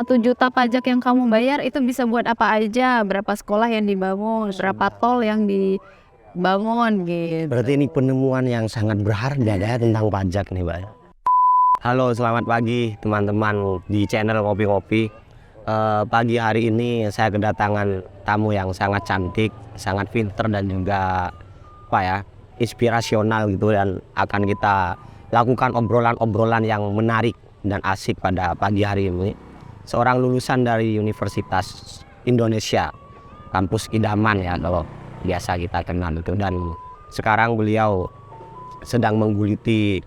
1 juta pajak yang kamu bayar itu bisa buat apa aja, berapa sekolah yang dibangun, berapa tol yang dibangun gitu. Berarti ini penemuan yang sangat berharga ya tentang pajak nih, Mbak. Halo, selamat pagi teman-teman di channel Ngopi-Ngopi. Pagi hari ini saya kedatangan tamu yang sangat cantik, sangat pinter dan juga inspirasional gitu, dan akan kita lakukan obrolan-obrolan yang menarik dan asik pada pagi hari ini. Seorang lulusan dari Universitas Indonesia, kampus Idaman ya kalau biasa kita kenal itu, dan sekarang beliau sedang mengguliti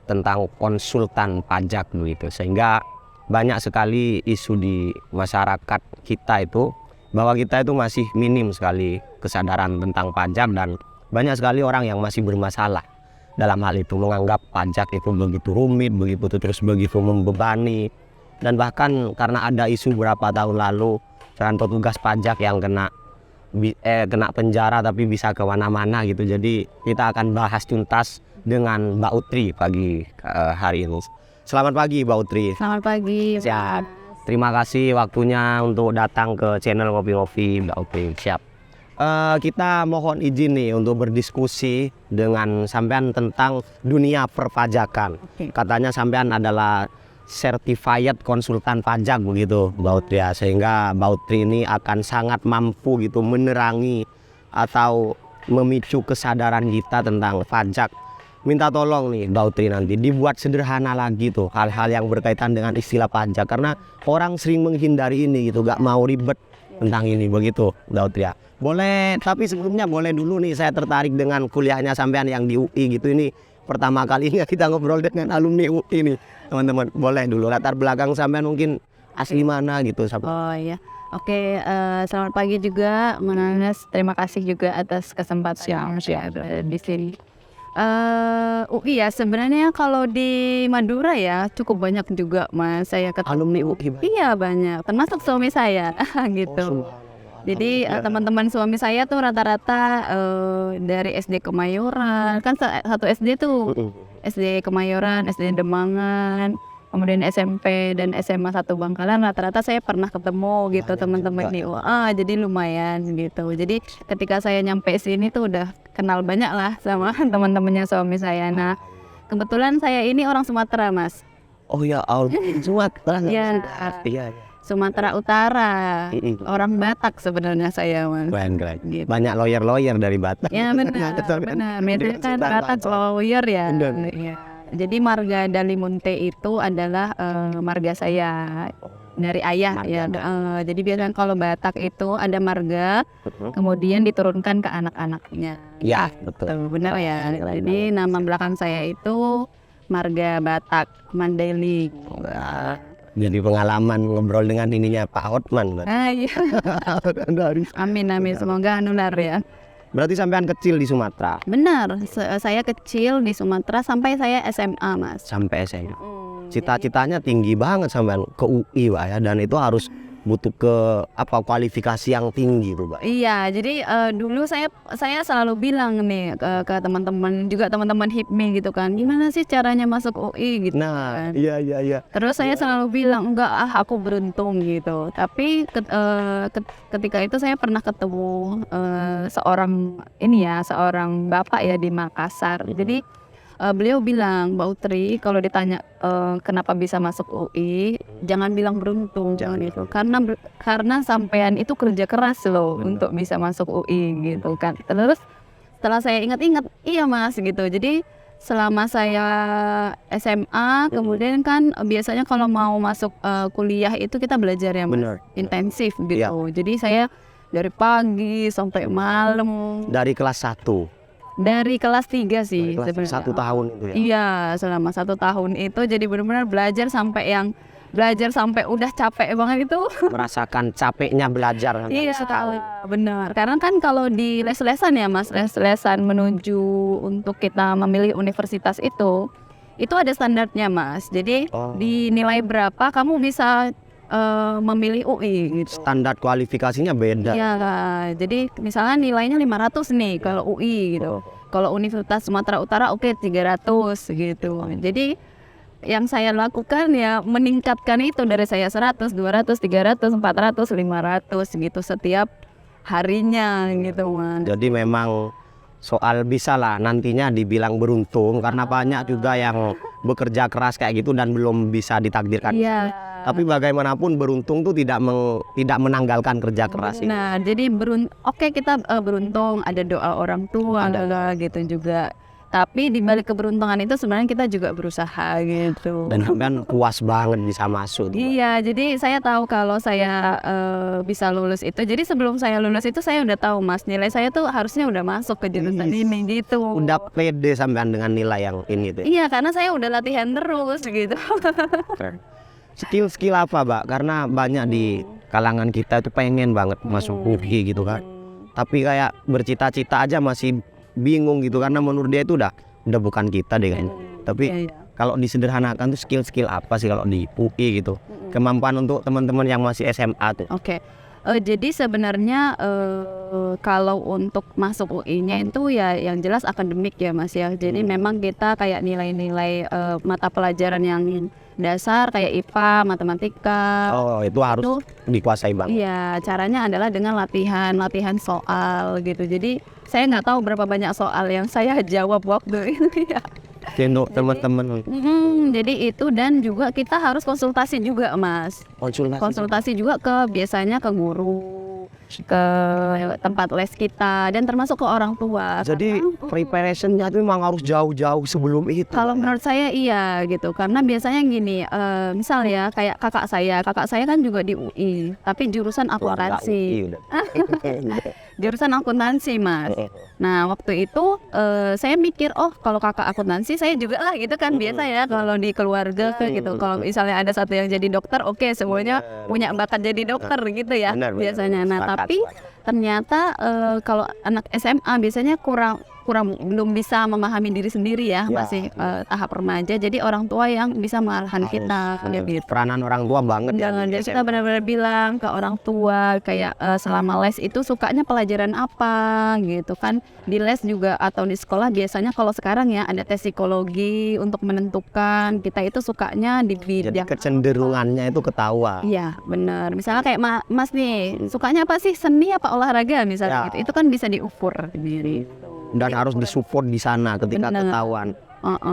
tentang konsultan pajak begitu, sehingga banyak sekali isu di masyarakat kita itu bahwa kita itu masih minim sekali kesadaran tentang pajak, dan banyak sekali orang yang masih bermasalah dalam hal itu, menganggap pajak itu begitu rumit, begitu membebani, dan bahkan karena ada isu beberapa tahun lalu dengan petugas pajak yang kena penjara tapi bisa kemana-mana gitu. Jadi kita akan bahas tuntas dengan Mbak Utri pagi hari ini. Selamat pagi Mbak Utri. Selamat pagi. Siap. Terima kasih waktunya untuk datang ke channel Ngopi-Ngopi Mbak Utri. Siap. Kita mohon izin nih untuk berdiskusi dengan sampean tentang dunia perpajakan. Katanya sampean adalah certified konsultan pajak begitu Mbak Utri ya, sehingga Mbak Utri ini akan sangat mampu gitu menerangi atau memicu kesadaran kita tentang pajak. Minta tolong nih Mbak Utri nanti dibuat sederhana lagi tuh hal-hal yang berkaitan dengan istilah pajak, karena orang sering menghindari ini gitu, gak mau ribet tentang ini begitu Mbak Utri ya. Boleh, tapi sebelumnya boleh dulu nih, saya tertarik dengan kuliahnya sampean yang di UI gitu. Ini pertama kalinya kita ngobrol dengan alumni UI nih teman-teman. Boleh dulu latar belakang sampean, mungkin asli mana gitu. Oh iya. Oke, selamat pagi juga Mas. Terima kasih juga atas kesempatan di sini. UI ya, sebenarnya kalau di Madura ya cukup banyak juga Mas. Saya ketemu Alumni UI banyak? Iya banyak, termasuk suami saya gitu. Jadi teman-teman suami saya tuh rata-rata dari SD Kemayoran, kan satu SD tuh, SD Kemayoran, SD Demangan, kemudian SMP dan SMA 1 Bangkalan. Rata-rata saya pernah ketemu gitu teman-teman di UA, jadi lumayan gitu. Jadi ketika saya nyampe sini tuh udah kenal banyak lah sama teman-temannya suami saya. Nah kebetulan saya ini orang Sumatera Mas. Oh ya, Sumatera. Iya. Iya. Sumatera Utara, orang Batak sebenarnya saya Mas. Keren. Gitu. Banyak lawyer dari Batak. Ya benar. Biasanya kan Batak lawyer ya. Ya. Jadi marga Dalimunte itu adalah marga saya dari ayah ya. Jadi biasanya kalau Batak itu ada marga, kemudian diturunkan ke anak-anaknya. Ya betul. Benar ya. Jadi nama belakang saya itu marga Batak Mandailing. Jadi pengalaman ngobrol dengan ininya Pak Hotman. Iya. Amin semoga nular ya. Berarti sampean kecil di Sumatera? Benar, saya kecil di Sumatera sampai saya SMA Mas. Sampai SMA. Cita-citanya tinggi banget sampean ke UI Pak ya, dan itu harus butuh kualifikasi yang tinggi tuh Pak. Iya, jadi dulu saya selalu bilang nih ke teman-teman juga, teman-teman HIPMI gitu kan, gimana sih caranya masuk UI gitu. Nah, kan. Iya. Terus saya selalu bilang enggak, aku beruntung gitu. Tapi ketika itu saya pernah ketemu seorang bapak ya di Makassar. Jadi beliau bilang, Mbak Utri, kalau ditanya kenapa bisa masuk UI, jangan bilang beruntung, jangan itu, karena sampean itu kerja keras loh untuk bisa masuk UI gitu kan. Terus setelah saya ingat-ingat, iya Mas gitu. Jadi selama saya SMA, kemudian kan biasanya kalau mau masuk kuliah itu kita belajar ya Mas, intensif gitu. Ya. Jadi saya dari pagi sampai malam. Dari kelas 1? Dari kelas 3 sih sebenarnya. 1 tahun itu ya? Iya, selama 1 tahun itu jadi benar-benar belajar sampai udah capek banget itu. Merasakan capeknya belajar. Iya, benar. Karena kan kalau di les-lesan ya Mas, les-lesan menuju untuk kita memilih universitas itu ada standarnya Mas. Jadi di nilai berapa kamu bisa memilih UI gitu. Standar kualifikasinya beda. Iya, jadi misalnya nilainya 500 nih kalau UI gitu. Kalau Universitas Sumatera Utara 300 gitu. Jadi yang saya lakukan ya meningkatkan itu dari saya 100, 200, 300, 400, 500 gitu setiap harinya gitu Mas. Jadi memang soal bisa lah nantinya dibilang beruntung karena banyak juga yang bekerja keras kayak gitu dan belum bisa ditakdirkan. Iya. Tapi bagaimanapun beruntung tuh tidak menanggalkan kerja keras ini. Nah, jadi kita beruntung ada doa orang tua lah gitu juga. Tapi di balik keberuntungan itu sebenarnya kita juga berusaha gitu. Dan kan puas banget bisa masuk. Iya, jadi saya tahu kalau saya bisa lulus itu. Jadi sebelum saya lulus itu saya udah tahu Mas, nilai saya tuh harusnya udah masuk ke jurusan ini gitu. Udah pede sampean dengan nilai yang ini tuh. Iya, karena saya udah latihan terus gitu. Skill apa Mbak? Karena banyak di kalangan kita itu pengen banget masuk UI gitu kan. Tapi kayak bercita-cita aja masih bingung gitu karena menurut dia itu udah bukan kita deh kayaknya. Tapi kalau disederhanakan tuh skill apa sih kalau di UI gitu? Kemampuan untuk teman-teman yang masih SMA tuh. Oke. Jadi sebenarnya kalau untuk masuk UI-nya itu ya yang jelas akademik ya Mas ya. Jadi memang kita kayak nilai-nilai mata pelajaran yang dasar kayak IPA, matematika. Oh, itu harus dikuasai banget. Iya, caranya adalah dengan latihan soal gitu. Jadi saya nggak tahu berapa banyak soal yang saya jawab waktu itu ya. Untuk teman-teman. Jadi itu dan juga kita harus konsultasi juga Mas. Konsultasi juga biasanya ke guru, ke tempat les kita dan termasuk ke orang tua. Jadi preparationnya itu memang harus jauh-jauh sebelum itu. Kalau menurut saya iya gitu, karena biasanya gini, misal ya kayak kakak saya kan juga di UI, tapi jurusan akuntansi. Jurusan akuntansi Mas. Nah waktu itu saya mikir kalau kakak akuntansi saya juga lah gitu kan biasa ya kalau di keluarga gitu. Kalau misalnya ada satu yang jadi dokter, oke, semuanya punya bakat jadi dokter gitu ya biasanya. Nah tapi ternyata kalau anak SMA biasanya kurang belum bisa memahami diri sendiri ya, masih tahap remaja. Jadi orang tua yang bisa mengarahkan kita gitu. Peranan orang tua banget. Jangan jadi kita benar-benar bilang ke orang tua kayak selama les itu sukanya pelajaran apa gitu kan. Di les juga atau di sekolah biasanya kalau sekarang ya ada tes psikologi untuk menentukan kita itu sukanya di bidang. Jadi kecenderungannya itu ketahuan. Iya benar. Misalnya kayak Mas nih sukanya apa sih, seni apa olahraga misalnya gitu. Itu kan bisa diukur sendiri. Dan harus disupport di sana ketika ketahuan.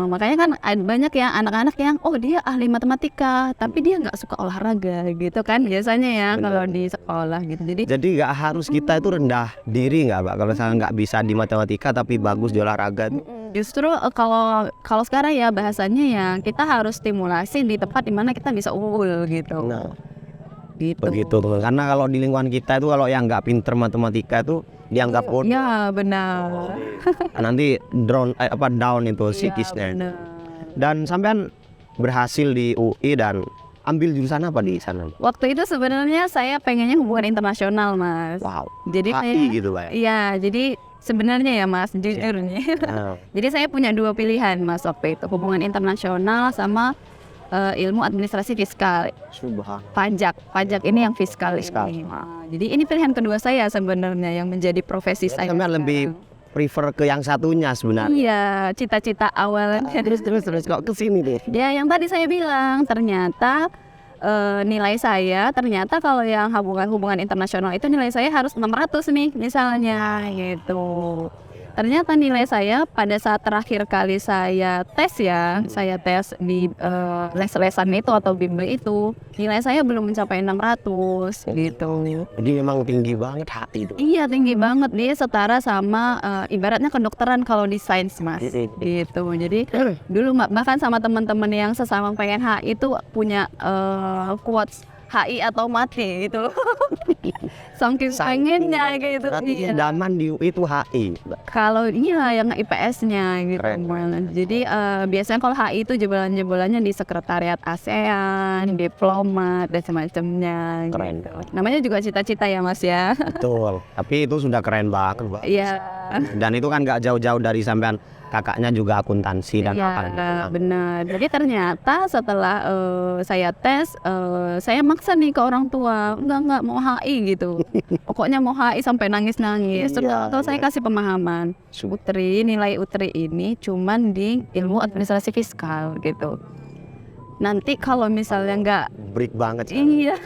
Makanya kan ada banyak ya anak-anak yang dia ahli matematika tapi dia nggak suka olahraga gitu kan biasanya ya kalau di sekolah gitu. Jadi nggak harus kita itu rendah diri nggak Mbak kalau misalnya nggak bisa di matematika tapi bagus di olahraga. Justru kalau sekarang ya bahasanya ya kita harus stimulasi di tempat dimana kita bisa unggul gitu. Nah, gitu. Begitu tuh. Karena kalau di lingkungan kita itu kalau yang nggak pinter matematika itu dianggap bodoh. Ya benar. Nanti down itu psikisnya. Benar. Dan sampean berhasil di UI dan ambil jurusan apa di sana? Waktu itu sebenarnya saya pengennya hubungan internasional Mas. Wow. Jadi HI gitu Pak. Iya, jadi sebenarnya ya Mas jujurnya. Jadi saya punya dua pilihan Mas waktu itu, hubungan internasional sama ilmu administrasi fiskal. Pajak ini yang fiskal. Ini. Jadi ini pilihan kedua saya sebenarnya yang menjadi profesi saya. Sampean lebih prefer ke yang satunya sebenarnya. Iya, cita-cita awalnya. Terus kok ke sini deh. Ya yang tadi saya bilang ternyata nilai saya ternyata kalau yang hubungan internasional itu nilai saya harus 600 nih misalnya gitu. Ternyata nilai saya pada saat terakhir kali saya tes di les-lesan itu atau bimbel itu, nilai saya belum mencapai 600 gitu. Jadi memang tinggi banget HI itu. Iya tinggi banget, dia setara sama ibaratnya kedokteran kalau di sains Mas gitu. Jadi dulu bahkan sama teman-teman yang sesama pengen HI itu punya quotes HI atau mati gitu. Saking pengennya gitu. Idaman di UI itu HI. Kalau yang IPS-nya gitu. Jadi biasanya kalau HI itu jebolan-jebolannya di sekretariat ASEAN, diplomat dan semacamnya. Keren. Gitu. Namanya juga cita-cita ya Mas ya. Betul. Tapi itu sudah keren banget Mbak. Iya. Dan itu kan nggak jauh-jauh dari sampean. Kakaknya juga akuntansi dan apa? Benar. Jadi ternyata setelah saya tes, saya maksa nih ke orang tua, enggak mau HI gitu. Pokoknya mau HI sampai nangis-nangis. Terus saya kasih pemahaman, nilai UTRI ini cuman di ilmu administrasi fiskal gitu. nanti kalau misalnya nggak break banget. iya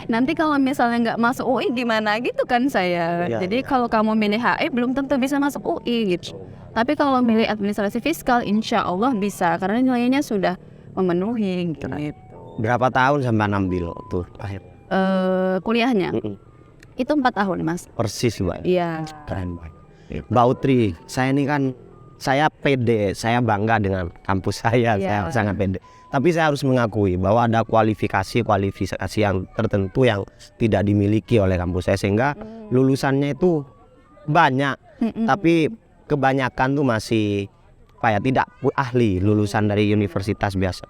nanti kalau misalnya nggak masuk UI gimana gitu kan saya. Iya, Jadi iya. kalau kamu milih HI belum tentu bisa masuk UI gitu. Tapi kalau milih administrasi fiskal insya Allah bisa karena nilainya sudah memenuhi gitu. Berapa tahun sampai ambil tuh akhir? Kuliahnya itu 4 tahun Mas. Persis Mbak. Iya. Keren banget. Mbak Utri, saya ini kan saya pede, saya bangga dengan kampus saya sangat pede. Tapi saya harus mengakui bahwa ada kualifikasi yang tertentu yang tidak dimiliki oleh kampus saya sehingga lulusannya itu banyak, tapi kebanyakan tuh masih tidak ahli lulusan dari universitas biasa.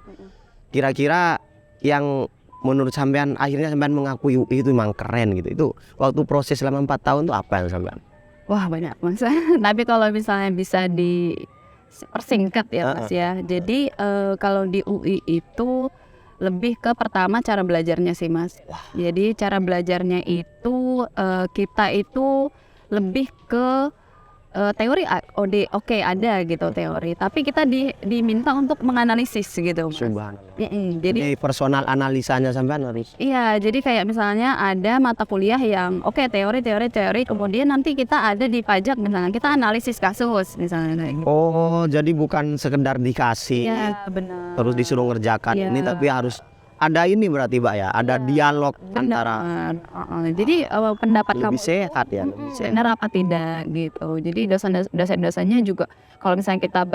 Kira-kira yang menurut sampean akhirnya sampean mengakui UI itu memang keren gitu. Itu waktu proses selama 4 tahun tuh apa yang sampean? Wah banyak Mas. Tapi kalau misalnya bisa dipersingkat ya Mas ya. Jadi kalau di UI itu lebih ke pertama cara belajarnya sih Mas. Jadi cara belajarnya itu kita itu lebih ke teori oke, ada gitu teori. Tapi kita diminta untuk menganalisis gitu Mas. Subhanallah. Jadi personal analisanya sampean harus. iya, jadi kayak misalnya ada mata kuliah yang teori, kemudian nanti kita ada di pajak misalnya kita analisis kasus misalnya kayak gitu. Oh, jadi bukan sekedar dikasih Iya, benar. terus disuruh ngerjakan Iya. ini, tapi harus ada ini berarti Mbak ya, ada dialog antara Jadi pendapat lebih kamu sehat ya, lebih sehat. benar apa tidak gitu. Jadi dosen-dosennya juga kalau misalnya kita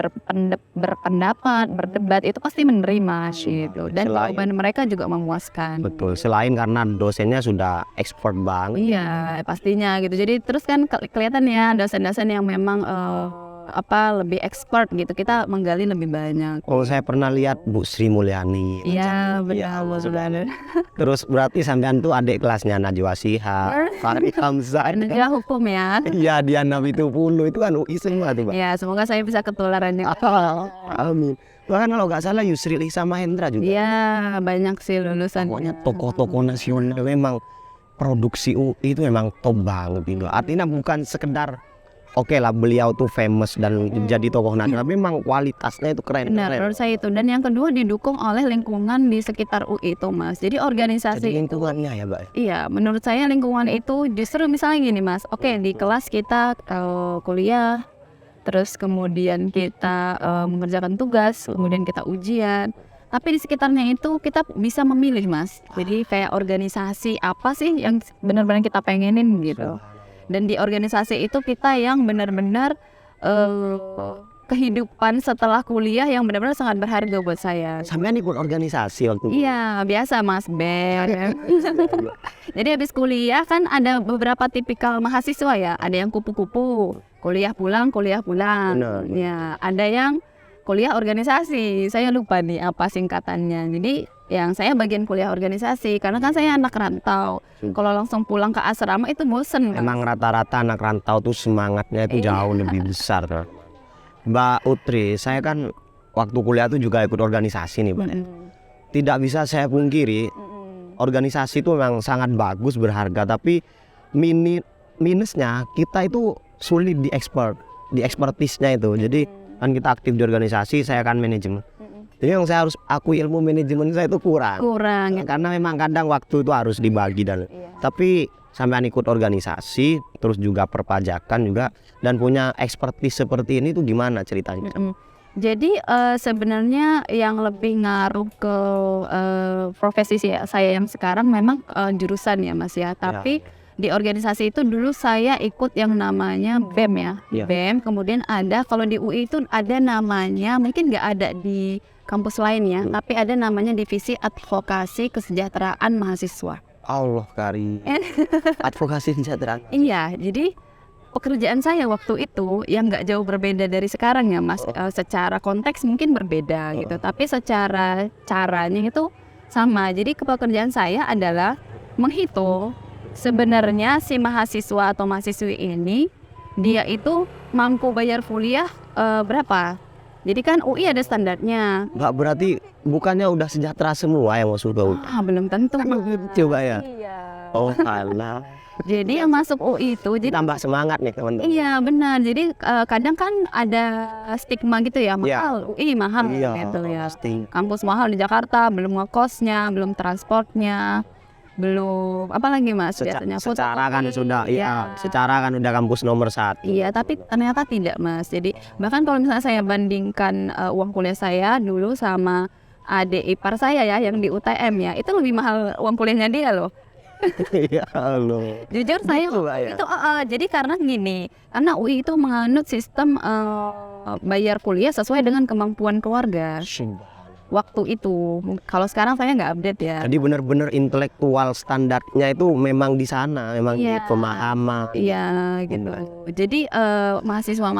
berpendapat, berdebat itu pasti menerima gitu. Dan jawaban mereka juga memuaskan. Betul, selain karena dosennya sudah expert banget. Iya, pastinya gitu. Jadi terus kan kelihatan ya dosen-dosen yang memang lebih expert gitu. Kita menggali lebih banyak. Oh, saya pernah lihat Bu Sri Mulyani. Iya, benar. Terus berarti sampean tuh adik kelasnya Najwa Shihab, Fahri Hamzah. Dia hukum ya. Iya, Diana Pitupulu itu kan UI semua tuh, Mbak. Ya, semoga saya bisa ketularannya. Amin. Bahkan kalau nggak salah Yusri Lisa Mahendra juga. Iya, banyak sih lulusan. Pokoknya tokoh-tokoh nasional memang produksi UI itu memang top banget gitu. Artinya bukan sekedar oke lah beliau tuh famous dan jadi tokoh nasional, memang kualitasnya itu keren. Benar, menurut saya itu. Dan yang kedua didukung oleh lingkungan di sekitar UI itu Mas. Jadi organisasi Jadi lingkungannya ya Mbak. Iya, menurut saya lingkungan itu justru misalnya gini Mas. Oke, di kelas kita kuliah, terus kemudian kita mengerjakan tugas, kemudian kita ujian. Tapi di sekitarnya itu kita bisa memilih Mas. Jadi kayak organisasi apa sih yang benar-benar kita pengenin gitu. Dan di organisasi itu kita yang benar-benar kehidupan setelah kuliah yang benar-benar sangat berharga buat saya. Sampean ikut organisasi waktu itu? Iya, biasa Mas Ben. Jadi habis kuliah kan ada beberapa tipikal mahasiswa ya. Ada yang kupu-kupu, kuliah pulang. Benar. Ya, ada yang kuliah organisasi. Saya lupa nih apa singkatannya. Jadi yang saya bagian kuliah organisasi karena kan saya anak rantau. Kalau langsung pulang ke asrama itu bosen kan? Emang rata-rata anak rantau tuh semangatnya itu jauh lebih besar tuh. Mbak Utri, saya kan waktu kuliah tuh juga ikut organisasi nih Mbak. Tidak bisa saya pungkiri organisasi itu memang sangat bagus, berharga, tapi minusnya kita itu sulit di expertise-nya itu. Jadi kan kita aktif di organisasi, saya kan manajemen. Jadi yang saya harus akui ilmu manajemen saya itu kurang ya. Karena memang kadang waktu itu harus dibagi tapi sampean ikut organisasi terus juga perpajakan juga dan punya expertise seperti ini tuh gimana ceritanya? Jadi sebenarnya yang lebih ngaruh ke profesi saya yang sekarang memang jurusan ya Mas ya. Tapi di organisasi itu dulu saya ikut yang namanya BEM ya. BEM, kemudian ada kalau di UI itu ada namanya, mungkin nggak ada di kampus lain ya, tapi ada namanya Divisi Advokasi Kesejahteraan Mahasiswa. Allah karim. Advokasi kesejahteraan. Iya, jadi pekerjaan saya waktu itu yang nggak jauh berbeda dari sekarang ya Mas. Secara konteks mungkin berbeda gitu, tapi secara caranya itu sama. Jadi pekerjaan saya adalah menghitung sebenarnya si mahasiswa atau mahasiswi ini dia itu mampu bayar kuliah berapa. Jadi kan UI ada standarnya. Mbak, berarti bukannya udah sejahtera semua yang masuk ke UI? Belum tentu. Coba ya. Iya. Oh alah. Jadi yang masuk UI itu jadi Tambah semangat nih teman-teman. iya benar. Jadi kadang kan ada stigma gitu ya, Iya. mahal, UI mahal Iya, gitu ya. pasti. Kampus mahal di Jakarta, belum ngekosnya, belum transportnya, belum apa lagi Mas biasanya Secara kan fotokopi. sudah iya, secara kan udah kampus nomor 1. Iya, tapi ternyata tidak Mas. Jadi bahkan kalau misalnya saya bandingkan uang kuliah saya dulu sama adik ipar saya ya yang di UTM ya, itu lebih mahal uang kuliahnya dia loh. Ya Allah. Jujur saya Gitu, Mbak, ya? itu jadi karena gini, karena UI itu menganut sistem bayar kuliah sesuai dengan kemampuan keluarga waktu itu. Kalau sekarang saya nggak update ya. Jadi benar-benar intelektual standarnya itu memang di sana, memang di Iya. pemahaman. Iya gitu. Jadi mahasiswa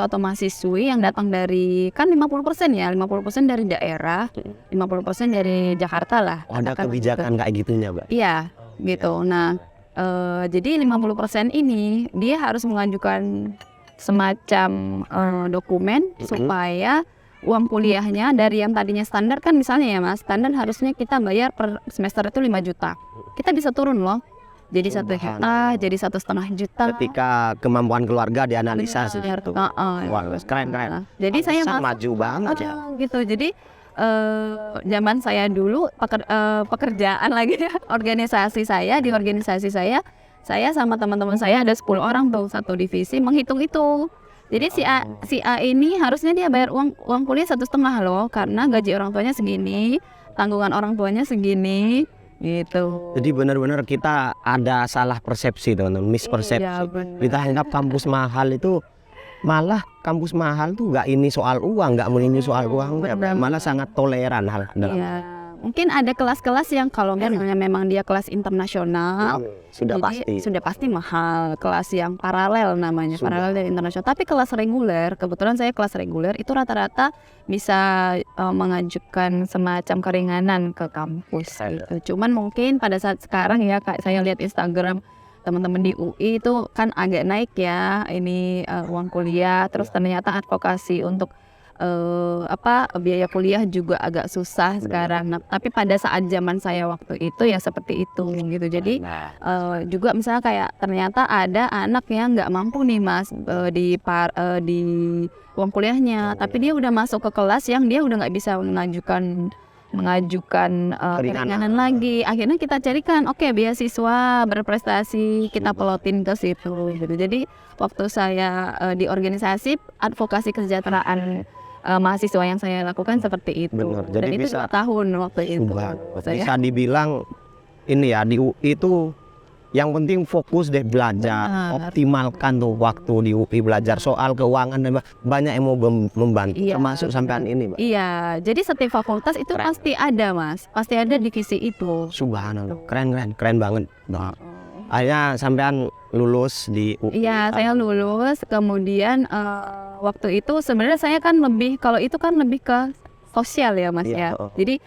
atau mahasiswi yang datang dari kan 50% ya, 50% dari daerah, 50% dari Jakarta lah. Oh, ada katakan kebijakan kayak gitunya, Mbak. iya, gitu. Nah, jadi 50% ini dia harus mengajukan semacam dokumen supaya uang kuliahnya dari yang tadinya standar kan misalnya ya Mas, standar harusnya kita bayar per semester itu 5 juta. Kita bisa turun loh. Jadi 1 juta, jadi 1,5 juta. Ketika kemampuan keluarga dianalisa Benar. situ. Heeh. Wah, keren. Jadi saya Pantesan masuk maju banget ya. gitu. Jadi zaman saya dulu pekerjaan lagi ya, di organisasi saya sama teman-teman saya ada 10 orang tuh satu divisi menghitung itu. Jadi si A ini harusnya dia bayar uang kuliah 1,5 loh, karena gaji orang tuanya segini, tanggungan orang tuanya segini, gitu. Jadi benar-benar kita ada salah persepsi, teman-teman, mispersepsi. Iya, benar. Kita anggap kampus mahal itu malah kampus mahal tuh nggak ini soal uang, nggak melulu soal uang, benar. malah sangat toleran hal dalam. Iya. Mungkin ada kelas-kelas yang kalau misalnya memang dia kelas internasional, Sudah jadi pasti. sudah pasti mahal. Kelas yang paralel namanya, Sudah. paralel dan internasional. Tapi kelas reguler, kebetulan saya kelas reguler itu rata-rata bisa mengajukan semacam keringanan ke kampus gitu. Cuman mungkin pada saat sekarang ya Kak, saya lihat Instagram teman-teman di UI itu kan agak naik ya ini uang kuliah, terus ternyata advokasi untuk biaya kuliah juga agak susah sekarang. Nah, tapi pada saat zaman saya waktu itu ya seperti itu gitu. Jadi juga misalnya kayak ternyata ada anak yang nggak mampu nih Mas di uang kuliahnya, tapi dia udah masuk ke kelas yang dia udah nggak bisa mengajukan keringanan lagi. Akhirnya kita carikan beasiswa berprestasi, kita pelotin ke situ gitu. Jadi waktu saya di organisasi advokasi kesejahteraan mahasiswa yang saya lakukan seperti itu. Benar. Dan Jadi itu bisa 2 tahun waktu itu. Bisa dibilang ini ya, di UI itu yang penting fokus deh belajar, Benar. optimalkan tuh waktu di UI belajar soal keuangan dan banyak yang mau membantu, Iya, termasuk sampean ini, Mbak. Iya, jadi setiap fakultas itu Keren. pasti ada Mas, pasti ada divisi itu. Subhanallah, keren banget. Nah, akhirnya sampean lulus di UI. Iya, saya lulus, kemudian waktu itu sebenarnya saya kan kalau itu kan lebih ke sosial ya Mas Iya, ya. Jadi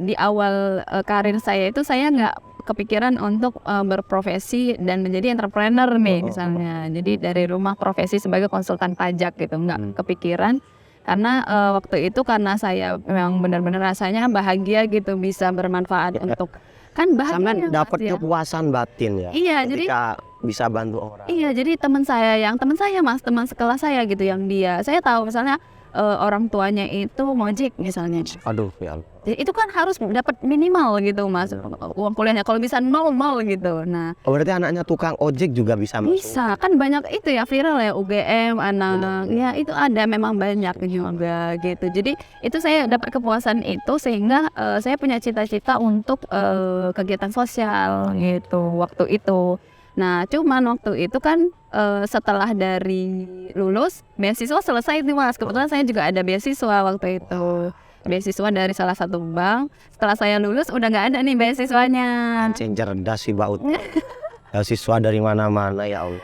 di awal karir saya itu saya nggak kepikiran untuk berprofesi dan menjadi entrepreneur nih misalnya. Jadi dari rumah profesi sebagai konsultan pajak gitu, nggak kepikiran. Karena waktu itu karena saya memang benar-benar rasanya bahagia gitu, bisa bermanfaat untuk kan bahagia Sampean Mas, dapat ya. kepuasan batin ya. Iya, jadi ketika bisa bantu orang. iya, jadi teman saya Mas, teman sekelas saya gitu yang saya tahu misalnya orang tuanya itu ngojek misalnya. Aduh, ya Allah. Jadi itu kan harus dapat minimal gitu Mas uang kuliahnya, kalau bisa nol gitu. Nah, Oh, berarti anaknya tukang ojek juga bisa masuk. bisa kan banyak itu ya viral ya UGM anak ya itu ada memang banyak juga gitu. Jadi itu saya dapat kepuasan itu sehingga saya punya cita-cita untuk kegiatan sosial gitu waktu itu. Nah, cuman waktu itu kan setelah dari lulus beasiswa selesai nih Mas. Kebetulan saya juga ada beasiswa waktu itu. Beasiswa dari salah satu bank. Setelah saya lulus udah nggak ada nih beasiswanya. Cerdas sih Mbak Ut. Siswa dari mana-mana ya Allah.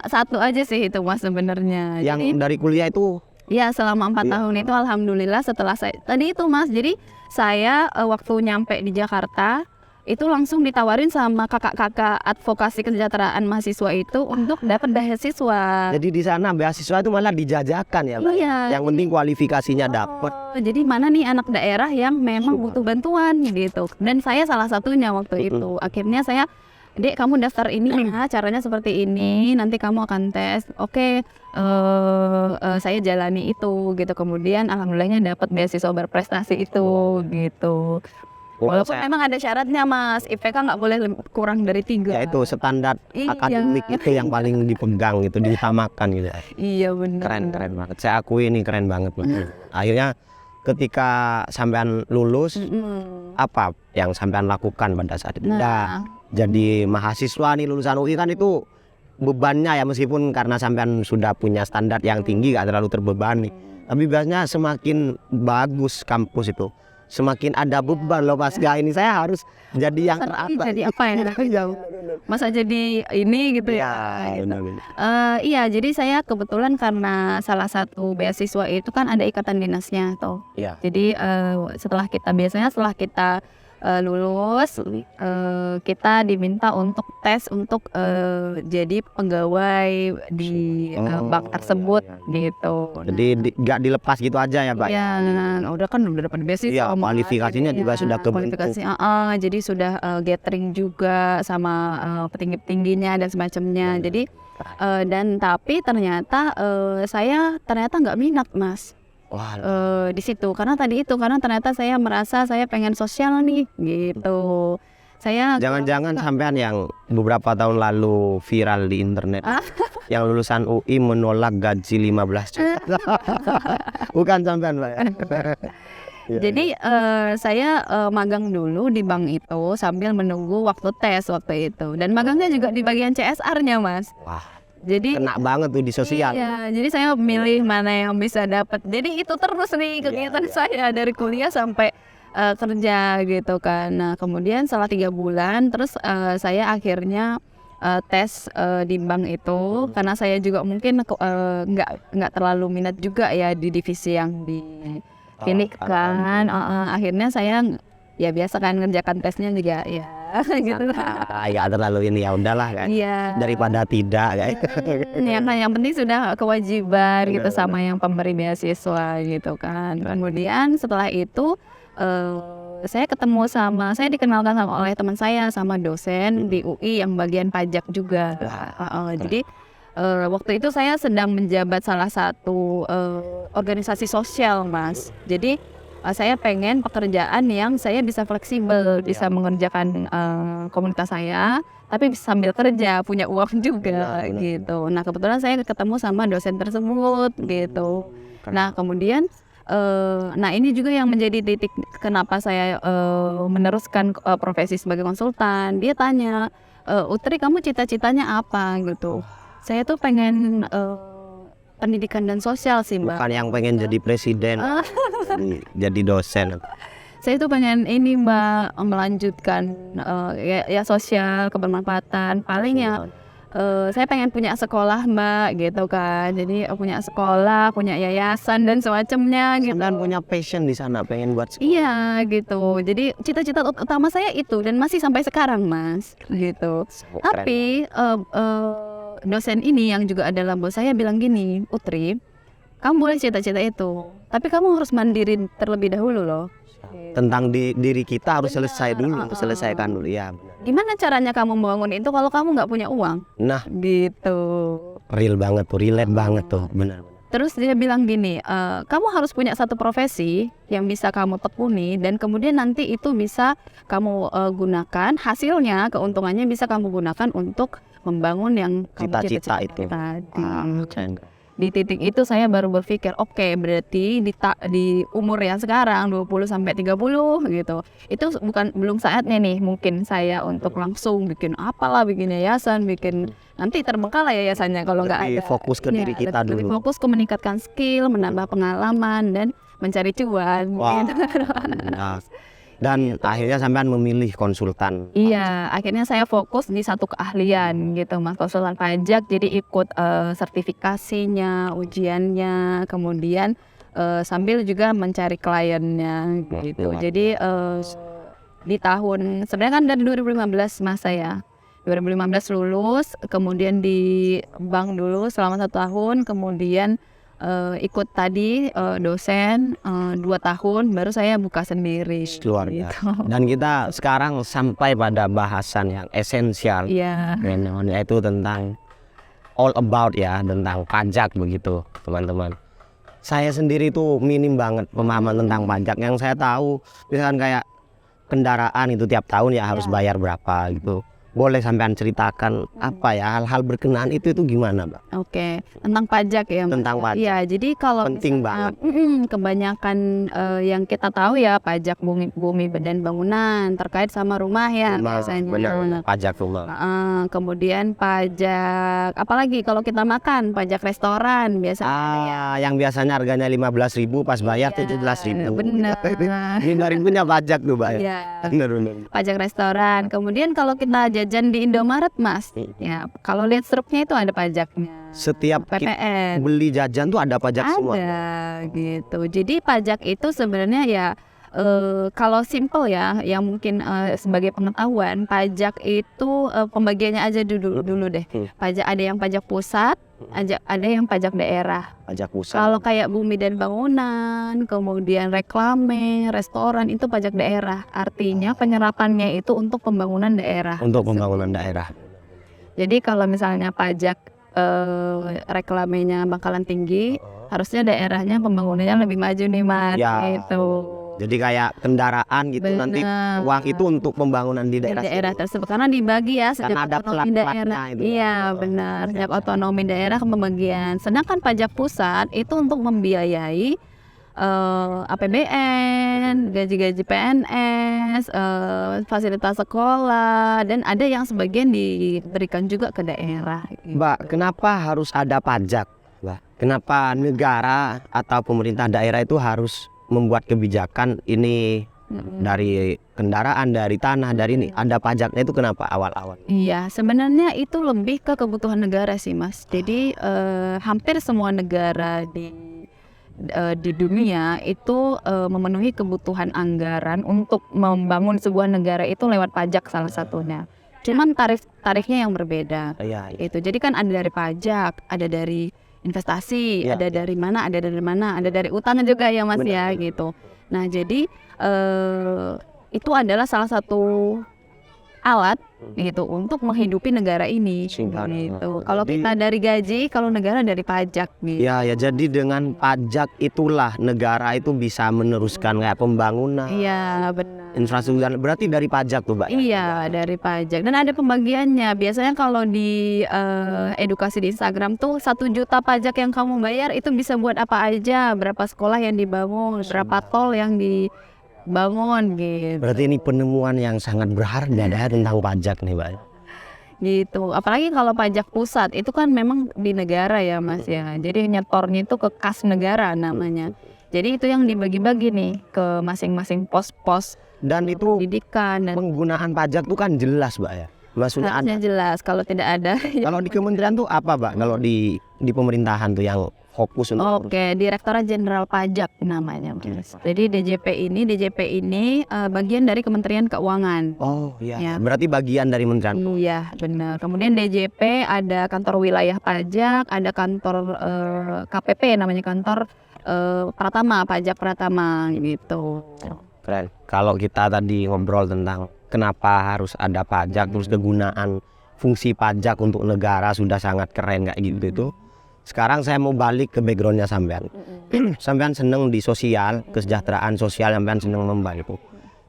Satu aja sih itu Mas sebenarnya. Yang dari kuliah itu Ya selama 4 tahun itu alhamdulillah setelah saya tadi itu Mas. Jadi saya waktu nyampe di Jakarta itu langsung ditawarin sama kakak-kakak advokasi kesejahteraan mahasiswa itu untuk dapat beasiswa. Jadi di sana beasiswa itu malah dijajakan ya, Mbak? Iya. Yang penting kualifikasinya dapat. Jadi mana nih anak daerah yang memang butuh bantuan gitu. Dan saya salah satunya waktu itu. Akhirnya saya, Dek, kamu daftar ini ya, caranya seperti ini, nanti kamu akan tes. Oke, saya jalani itu gitu. Kemudian alhamdulillahnya dapat beasiswa berprestasi itu gitu. Walaupun memang ada syaratnya, Mas, IPK nggak boleh kurang dari 3. Ya itu standar Iya. akademik itu yang paling dipegang gitu, diutamakan gitu. Iya benar. Keren banget. Saya akui ini keren banget, Mbak. Akhirnya ketika sampean lulus, apa yang sampean lakukan pada saat itu? Nah, jadi mahasiswa nih lulusan UI kan itu bebannya ya, meskipun karena sampean sudah punya standar yang tinggi gak terlalu terbebani. Tapi biasanya semakin bagus kampus itu, semakin ada beban loh Mas. Ini saya harus jadi yang teratas. Jadi apa ya? Masa jadi ini gitu ya? Iya, jadi saya kebetulan karena salah satu beasiswa itu kan ada ikatan dinasnya tuh. Iya. Jadi setelah kita lulus, kita diminta untuk tes untuk jadi pegawai di bank tersebut gitu. Jadi nggak dilepas gitu aja ya Pak? Iya, udah dapat beasiswa. Iya, kualifikasinya juga sudah kebentuk. Jadi sudah gathering juga sama petinggi-petingginya dan semacamnya. Jadi tapi ternyata saya nggak minat, Mas. Wah, Di situ karena ternyata saya merasa saya pengen sosial nih gitu. Saya jangan-jangan sampean yang beberapa tahun lalu viral di internet yang lulusan UI menolak gaji 15 juta. Bukan sampean, Pak. Jadi saya magang dulu di bank itu sambil menunggu waktu tes waktu itu, dan magangnya juga di bagian CSR-nya, Mas. Wah. Jadi kena banget tuh di sosial. Iya, jadi saya milih mana yang bisa dapat. Jadi itu terus nih kegiatan saya dari kuliah sampai kerja gitu kan. Nah, kemudian setelah 3 bulan terus saya akhirnya tes di bank itu karena saya juga mungkin nggak terlalu minat juga ya di divisi yang di klinik kan. Akhirnya saya ya biasa kan ngerjakan tesnya juga ya gitu. Ya terlalu ini, ya udahlah kan. Iya. Daripada tidak kayak. Ya kan yang penting sudah kewajiban gitu sama yang pemberi beasiswa gitu kan. Kemudian setelah itu saya dikenalkan oleh teman saya sama dosen di UI yang bagian pajak juga. Jadi waktu itu saya sedang menjabat salah satu organisasi sosial, Mas. Jadi saya pengen pekerjaan yang saya bisa fleksibel, bisa mengerjakan komunitas saya, tapi sambil kerja, punya uang juga gitu. Nah, kebetulan saya ketemu sama dosen tersebut gitu. Nah, kemudian ini juga yang menjadi titik kenapa saya meneruskan profesi sebagai konsultan. Dia tanya, Utri, kamu cita-citanya apa gitu? Saya tuh pengen pendidikan dan sosial sih, Mbak. Bukan yang pengen jadi presiden, jadi dosen. Saya tuh pengen ini, Mbak, melanjutkan ya sosial, kebermanfaatan. Paling ya saya pengen punya sekolah, Mbak, gitu kan. Jadi punya sekolah, punya yayasan dan semacamnya gitu. Dan punya passion di sana, pengen buat sekolah. Iya gitu. Jadi cita-cita utama saya itu dan masih sampai sekarang, Mas, gitu. Tapi dosen ini yang juga adalah bos saya bilang gini, Utri, kamu boleh cita-cita itu, tapi kamu harus mandiri terlebih dahulu loh. Tentang diri kita harus selesaikan dulu ya. Gimana caranya kamu membangun itu kalau kamu nggak punya uang? Nah, gitu. real banget tuh, relate banget tuh, benar. Terus dia bilang gini, kamu harus punya satu profesi yang bisa kamu tekuni dan kemudian nanti itu bisa kamu gunakan, hasilnya, keuntungannya bisa kamu gunakan untuk membangun yang cita-cita itu tadi. Di titik itu saya baru berpikir, oke, berarti di umur yang sekarang 20 sampai 30 gitu. Itu belum saatnya nih mungkin saya untuk langsung bikin yayasan, nanti terbengkalai yayasannya kalau nggak ada. Fokus ke diri kita dulu. Lebih fokus ke meningkatkan skill, menambah pengalaman dan mencari cuan. Gitu. Nah. Dan akhirnya sampean memilih konsultan. Iya, akhirnya saya fokus di satu keahlian gitu, Mas, konsultan pajak. Jadi ikut sertifikasinya, ujiannya, kemudian sambil juga mencari kliennya gitu. Jadi di tahun sebenarnya kan dari 2015 Mas saya 2015 lulus, kemudian di bank dulu selama 1 tahun, kemudian ikut tadi dosen 2 tahun, baru saya buka sendiri. Luar biasa. Dan kita sekarang sampai pada bahasan yang esensial, Iya. yaitu tentang all about ya, tentang pajak begitu teman-teman. Saya sendiri tuh minim banget pemahaman tentang pajak. Yang saya tahu misalkan kayak kendaraan itu tiap tahun ya harus bayar berapa gitu. Boleh sampean ceritakan apa ya hal-hal berkenaan itu gimana, Mbak? Oke, tentang pajak ya, Mas? Tentang pajak. Iya, jadi kalau Penting misalnya, banget. kebanyakan yang kita tahu ya pajak bumi dan bangunan terkait sama rumah ya biasanya. Benar, pajak rumah. Kemudian pajak apalagi kalau kita makan, pajak restoran biasanya. Yang biasanya harganya 15.000 pas bayar Iya, 17.000. benar. Ini punya pajak tuh, Mbak. Iya. Benar. Pajak restoran. Kemudian kalau kita jajan di Indomaret, Mas, ya kalau lihat struknya itu ada pajaknya. Setiap kita PPN. beli jajan tuh ada pajak semua. Ada gitu. Jadi pajak itu sebenarnya ya kalau simple ya, yang mungkin sebagai pengetahuan, pajak itu pembagiannya aja dulu deh. Pajak ada yang pajak pusat, ada yang pajak daerah. Pajak pusat. Kalau kayak bumi dan bangunan, kemudian reklame, restoran itu pajak daerah. Artinya penyerapannya itu untuk pembangunan daerah. Untuk pembangunan daerah. Jadi kalau misalnya pajak reklamenya bakalan tinggi, harusnya daerahnya pembangunannya lebih maju nih Mas. Ya. Gitu. Jadi kayak kendaraan gitu nanti Benar. uang itu untuk pembangunan di Di daerah. daerah tersebut karena dibagi ya setiap Karena ada otonomi plat-platnya daerah. itu. Iya benar, setiap otonomi daerah pembagian. Sedangkan pajak pusat itu untuk membiayai APBN, gaji-gaji PNS, fasilitas sekolah, dan ada yang sebagian diberikan juga ke daerah. Mbak, kenapa harus ada pajak, Mbak? Kenapa negara atau pemerintah daerah itu harus membuat kebijakan ini dari kendaraan, dari tanah, dari ini ada pajaknya itu kenapa awal-awal? Iya, sebenarnya itu lebih ke kebutuhan negara sih, Mas. Jadi hampir semua negara di dunia itu memenuhi kebutuhan anggaran untuk membangun sebuah negara itu lewat pajak salah satunya. Cuman tarifnya yang berbeda. Iya. Itu. Jadi kan ada dari pajak, ada dari investasi, Ya. ada dari mana, ada dari utang juga ya Mas ya gitu. Nah jadi itu adalah salah satu alat gitu untuk menghidupi negara ini gitu. Kalau kita dari gaji, kalau negara dari pajak gitu. Ya, jadi dengan pajak itulah negara itu bisa meneruskan kayak pembangunan, Iya benar. infrastruktur, berarti dari pajak tuh, Mbak. Iya dari pajak dan ada pembagiannya. Biasanya kalau di edukasi di Instagram tuh 1 juta pajak yang kamu bayar itu bisa buat apa aja, berapa sekolah yang dibangun, berapa tol yang dibangun gitu. Berarti ini penemuan yang sangat berharga ya tentang pajak nih, Mbak. Gitu. Apalagi kalau pajak pusat itu kan memang di negara ya Mas ya. Jadi nyetornya itu ke kas negara namanya. Jadi itu yang dibagi-bagi nih ke masing-masing pos-pos Dan itu pendidikan dan penggunaan pajak tuh kan jelas, Mbak ya. Maksudnya harusnya jelas. Kalau tidak ada kalau di kementerian tuh apa, Mbak? Kalau di pemerintahan tuh yang fokus untuk Oke, Direktorat Jenderal Pajak namanya. Mas. Jadi DJP ini bagian dari Kementerian Keuangan. Oh iya, Ya. berarti bagian dari kementerian. Iya, benar. Kemudian DJP ada kantor wilayah pajak, ada kantor KPP namanya kantor Pratama, pajak Pratama gitu. Keren. Kalau kita tadi ngobrol tentang kenapa harus ada pajak, terus kegunaan fungsi pajak untuk negara sudah sangat keren kayak gitu itu. Sekarang saya mau balik ke backgroundnya sampean. Sampean seneng di sosial, kesejahteraan sosial, sampean seneng membantu.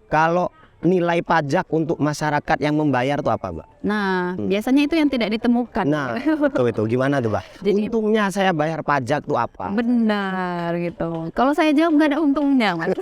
Kalau nilai pajak untuk masyarakat yang membayar tuh apa, Mbak? Nah, biasanya itu yang tidak ditemukan. Nah, itu gimana tuh, Mbak? Jadi- Untungnya saya bayar pajak tuh apa? Benar gitu. Kalau saya jawab nggak ada untungnya, Mas.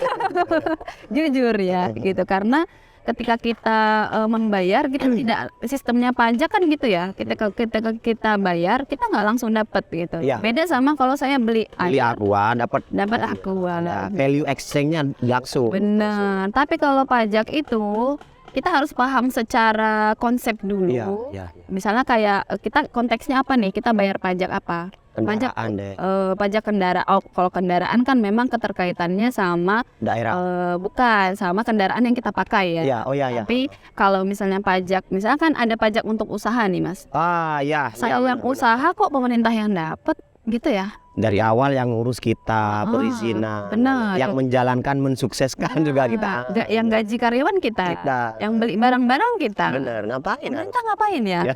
Jujur ya, gitu. Karena ketika kita membayar, kita tidak sistemnya pajak kan gitu ya. Kita bayar, kita nggak langsung dapat gitu. Iya. Beda sama kalau saya beli Beli air, aqua dapat dapat aqua lah. value exchange-nya langsung. Benar. Tapi kalau pajak itu kita harus paham secara konsep dulu. Iya. Misalnya kayak kita konteksnya apa nih? Kita bayar pajak apa? Kendaraan deh. Pajak kendaraan. Oh, kalau kendaraan kan memang keterkaitannya sama Daerah. bukan sama kendaraan yang kita pakai ya. Iya, oh iya ya. Tapi kalau misalnya pajak, misalkan ada pajak untuk usaha nih Mas. Ah ya. Saya yang usaha kok pemerintah yang dapat gitu ya. Dari awal yang ngurus kita, perizinan. benar. Yang menjalankan, mensukseskan juga kita. Yang gaji karyawan kita. Yang beli barang-barang kita. Bener, ngapain? Pemerintah ngapain ya? Ya.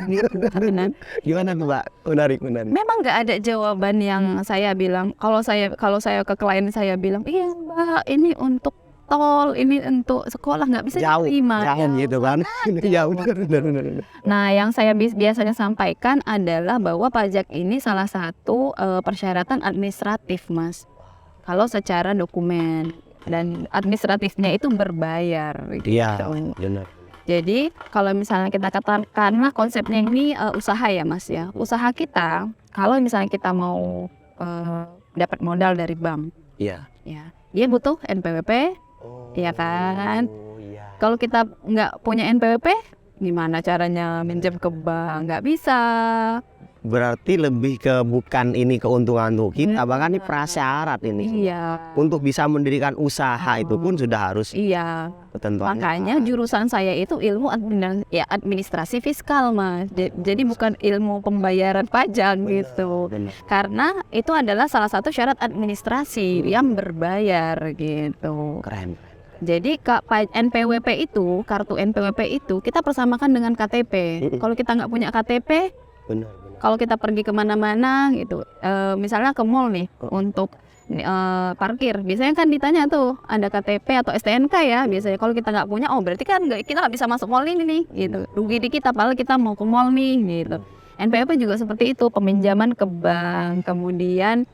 Benar. Gimana tuh Mbak? Menarik. Memang nggak ada jawaban yang saya bilang. Kalau saya ke klien saya bilang, iya Mbak, ini untuk tol, ini untuk sekolah, nggak bisa Jauh, diterima. jangan gitu kan? Ya benar. Nah, yang saya biasanya sampaikan adalah bahwa pajak ini salah satu persyaratan administratif, Mas. Kalau secara dokumen dan administratifnya itu berbayar. Iya, gitu. benar. Jadi kalau misalnya kita katakanlah konsepnya ini usaha ya, Mas ya. Usaha kita, kalau misalnya kita mau dapat modal dari bank, Iya. ya, dia butuh NPWP. Iya kan? Iya. Kalau kita nggak punya NPWP, gimana caranya minjem ke bank? Nggak bisa. Berarti lebih ke bukan ini keuntungan untuk kita, bahkan ini prasyarat ini. Iya. Untuk bisa mendirikan usaha itu pun sudah harus Iya. ketentuannya. Makanya jurusan saya itu ilmu administrasi fiskal, Mas. Jadi bukan ilmu pembayaran pajak gitu. Benar. Karena itu adalah salah satu syarat administrasi yang berbayar gitu. Keren. Jadi NPWP itu, kartu NPWP itu kita persamakan dengan KTP. Kalau kita nggak punya KTP, Benar. kalau kita pergi kemana-mana gitu, misalnya ke mall nih untuk parkir, biasanya kan ditanya tuh ada KTP atau STNK ya biasanya. Kalau kita nggak punya, oh berarti kan kita nggak bisa masuk mall ini nih, gitu. Rugi di kita, padahal kita mau ke mall nih, gitu. NPWP juga seperti itu, peminjaman ke bank, kemudian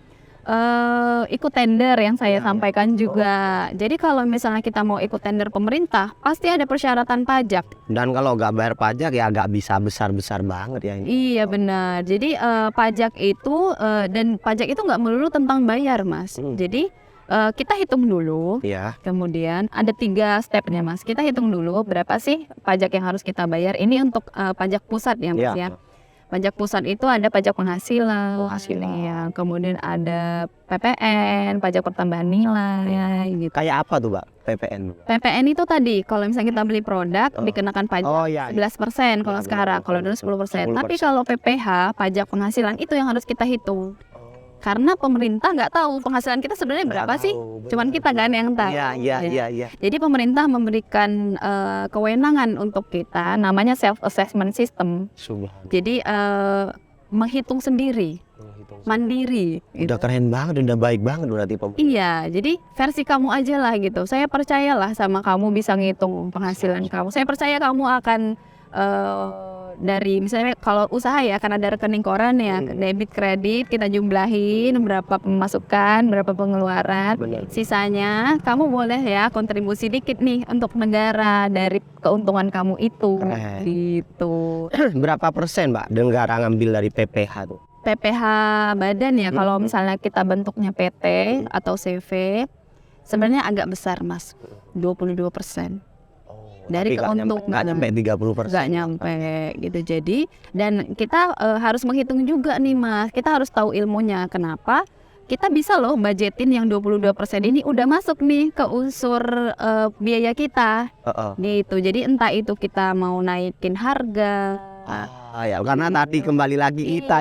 ikut tender yang saya sampaikan juga. Jadi kalau misalnya kita mau ikut tender pemerintah, pasti ada persyaratan pajak. Dan kalau nggak bayar pajak ya nggak bisa besar-besar banget ya ini. Iya benar. Jadi pajak itu dan pajak itu nggak melulu tentang bayar, Mas. Jadi kita hitung dulu. Iya. Kemudian ada 3 stepnya, Mas. Kita hitung dulu berapa sih pajak yang harus kita bayar. Ini untuk pajak pusat ya, Mas ya. Pajak pusat itu ada pajak penghasilan, ya. Kemudian ada PPN, pajak pertambahan nilai, gitu. Kayak apa tuh Mbak PPN? PPN itu tadi, kalau misalnya kita beli produk dikenakan pajak 11% kalau sekarang, kalau dulu 10%. Tapi kalau PPH, pajak penghasilan itu yang harus kita hitung. Karena pemerintah nggak tahu penghasilan kita sebenarnya berapa sih, cuman kita kan yang tahu. Iya. Jadi pemerintah memberikan kewenangan untuk kita, namanya self assessment system. Jadi menghitung sendiri, mandiri. Udah keren banget, udah baik banget berarti pemerintah. Iya, jadi versi kamu aja lah gitu. Saya percayalah sama kamu bisa ngitung penghasilan kamu. Saya percaya kamu akan dari misalnya kalau usaha ya akan ada rekening koran ya, debit kredit kita jumlahin berapa pemasukan, berapa pengeluaran. Sisanya kamu boleh ya kontribusi dikit nih untuk negara dari keuntungan kamu itu. Gitu. Berapa persen Mbak negara ngambil dari PPH tuh? PPH badan ya, kalau misalnya kita bentuknya PT atau CV sebenarnya agak besar, Mas. 22%. Dari keuntungan nggak nyampe 30%. Nggak nyampe gitu. Jadi dan kita harus menghitung juga nih, Mas. Kita harus tahu ilmunya. Kenapa? Kita bisa loh budgetin yang 22% ini udah masuk nih ke unsur biaya kita. Gitu. Jadi entah itu kita mau naikin harga. Ya karena tadi kembali lagi kita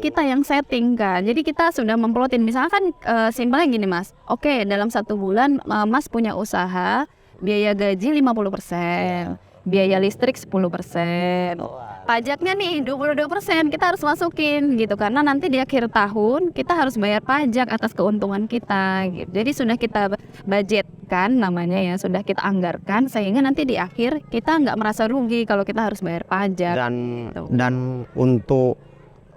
kita yang setting kan. Jadi kita sudah memplotin. Misalkan simpelnya gini, Mas. Oke, dalam 1 bulan Mas punya usaha, biaya gaji 50%, biaya listrik 10%. Pajaknya nih 22% kita harus masukin gitu, karena nanti di akhir tahun kita harus bayar pajak atas keuntungan kita gitu. Jadi sudah kita budgetkan namanya ya, sudah kita anggarkan sehingga nanti di akhir kita nggak merasa rugi kalau kita harus bayar pajak. Dan untuk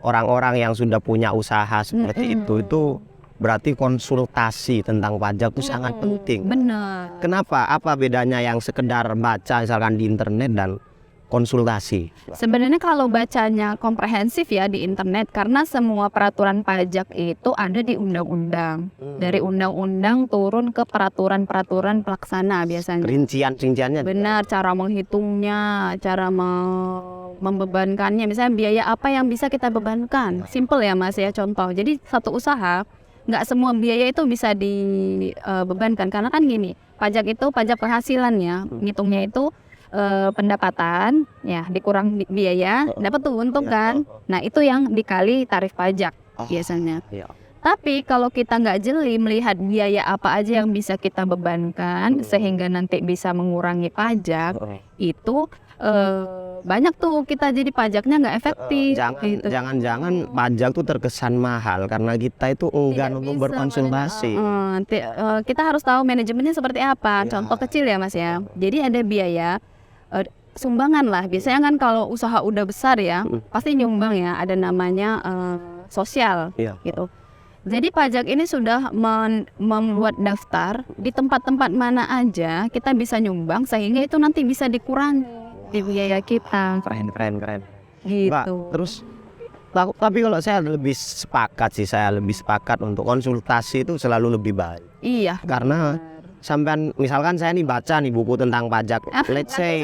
orang-orang yang sudah punya usaha seperti itu berarti konsultasi tentang pajak itu sangat penting. Benar. Kenapa? Apa bedanya yang sekedar baca misalkan di internet dan konsultasi? Sebenarnya kalau bacanya komprehensif ya di internet, karena semua peraturan pajak itu ada di undang-undang. Dari undang-undang turun ke peraturan-peraturan pelaksana biasanya. Rincian-rinciannya. Benar, cara menghitungnya, cara membebankannya. Misalnya biaya apa yang bisa kita bebankan. Simple ya Mas ya, contoh. Jadi satu usaha, nggak semua biaya itu bisa dibebankan. Karena kan gini, pajak itu pajak penghasilan ya. Ngitungnya itu pendapatan ya dikurang biaya dapat tuh untung kan. Nah itu yang dikali tarif pajak biasanya. Tapi kalau kita nggak jeli melihat biaya apa aja yang bisa kita bebankan sehingga nanti bisa mengurangi pajak, itu banyak tuh kita jadi pajaknya nggak efektif. Jangan-jangan pajak tuh terkesan mahal karena kita itu enggan untuk berkonsultasi. Kita harus tahu manajemennya seperti apa. Contoh kecil ya Mas ya. Jadi ada biaya sumbangan lah. Biasanya kan kalau usaha udah besar ya, pasti nyumbang ya. Ada namanya sosial gitu. Jadi pajak ini sudah membuat daftar di tempat-tempat mana aja kita bisa nyumbang sehingga itu nanti bisa dikurangi di biaya kita. Keren. Gitu. Mbak, terus tapi kalau saya lebih sepakat untuk konsultasi itu selalu lebih baik. Iya. Karena sampean misalkan saya nih baca nih buku tentang pajak, let's say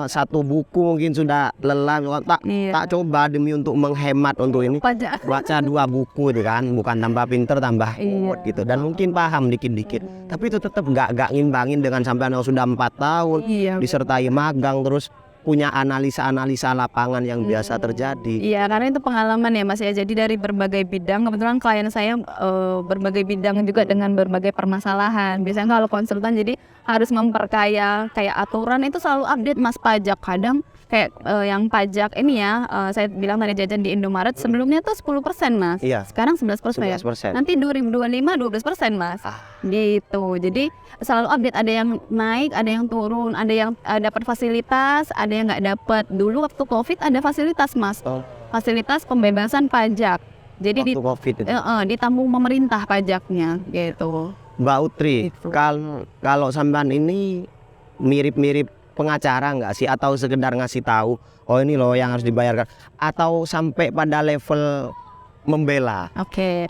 satu buku mungkin sudah lelah, tak coba demi untuk menghemat untuk ini pajak. Baca 2 buku itu kan, bukan tambah pinter tambah kuat gitu, dan mungkin paham dikit-dikit, tapi itu tetap nggak ngimbangin dengan sampean yang sudah 4 tahun disertai magang terus punya analisa lapangan yang biasa terjadi. Iya, karena itu pengalaman ya Mas ya. Jadi dari berbagai bidang, kebetulan klien saya berbagai bidang juga dengan berbagai permasalahan. Biasanya kalau konsultan jadi harus memperkaya kayak aturan itu selalu update Mas pajak. Kadang kayak yang pajak ini ya, saya bilang tadi jajan di Indomaret sebelumnya tuh 10% Mas. Sekarang 11%. Nanti 2025 12% Mas. Gitu. Jadi selalu update, ada yang naik, ada yang turun, ada yang dapat fasilitas, ada yang nggak dapat. Dulu waktu Covid ada fasilitas Mas. Fasilitas pembebasan pajak. Jadi ditanggung pemerintah pajaknya gitu. Mbak Utri, kalau sampean ini mirip-mirip pengacara nggak sih, atau sekedar ngasih tahu oh ini loh yang harus dibayarkan, atau sampai pada level membela?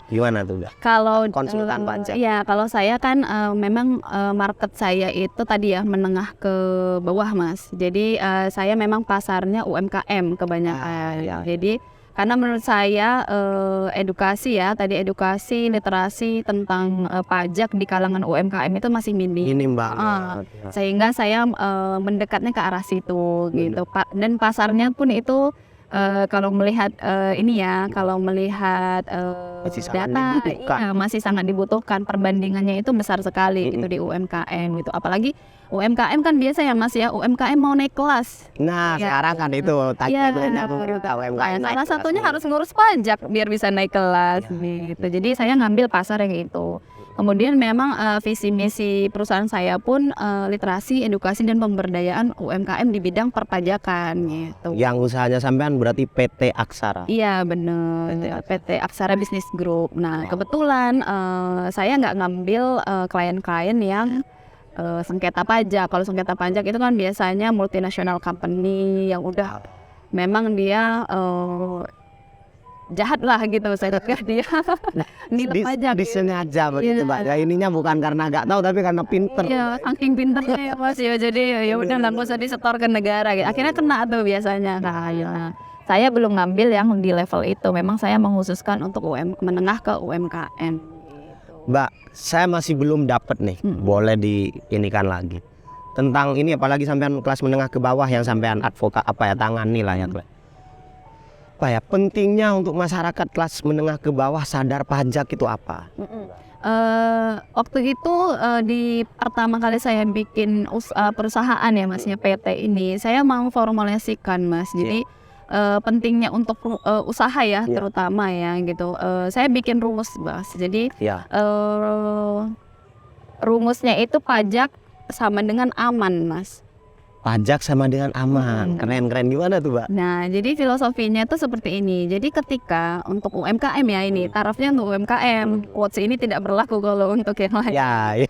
Gimana tuh Mbak? Kalau konsultan pajak? Ya kalau saya kan memang market saya itu tadi ya menengah ke bawah Mas. Jadi saya memang pasarnya UMKM kebanyakan. Jadi karena menurut saya edukasi literasi tentang pajak di kalangan UMKM itu masih minim banget. Sehingga saya mendekatnya ke arah situ gitu. Dan pasarnya pun itu kalau melihat kalau melihat data masih sangat dibutuhkan. Perbandingannya itu besar sekali gitu di UMKM gitu. Apalagi UMKM kan biasa ya Mas ya, UMKM mau naik kelas. Nah sekarang kan itu salah satunya harus ngurus pajak biar bisa naik kelas gitu. Jadi saya ngambil pasar yang itu. Kemudian memang visi misi perusahaan saya pun literasi, edukasi dan pemberdayaan UMKM di bidang perpajakan gitu. Yang usahanya sampean berarti PT Aksara? Iya benar, PT Aksara Business Group. Nah kebetulan saya nggak ngambil klien-klien yang sengketa pajak. Kalau sengketa pajak itu kan biasanya multinational company yang udah memang dia jahat lah gitu, saya kira dia nilai pajak. Disengaja begitu Mbak. Ya ininya bukan karena nggak tahu tapi karena pinter. Iya, saking pinternya ya Mas ya. Jadi ya udah nggak usah disetor ke negara gitu. Akhirnya kena tuh biasanya. Nah, saya belum ngambil yang di level itu. Memang saya mengkhususkan untuk menengah ke UMKM. Mbak, saya masih belum dapat nih. Boleh diinikan lagi tentang ini, apalagi sampean kelas menengah ke bawah yang sampean tangani lah ya. Pentingnya untuk masyarakat kelas menengah ke bawah sadar pajak itu apa? Waktu itu di pertama kali saya bikin perusahaan ya Mas ya, PT ini saya mau formulasikan Mas. Jadi pentingnya untuk usaha ya terutama ya gitu. Saya bikin rumus Mas. Jadi rumusnya itu pajak sama dengan aman Mas. Pajak sama dengan aman. Keren gimana tuh Mbak? Nah jadi filosofinya itu seperti ini. Jadi ketika untuk UMKM ya ini tarafnya untuk UMKM, quotes ini tidak berlaku kalau untuk yang lain.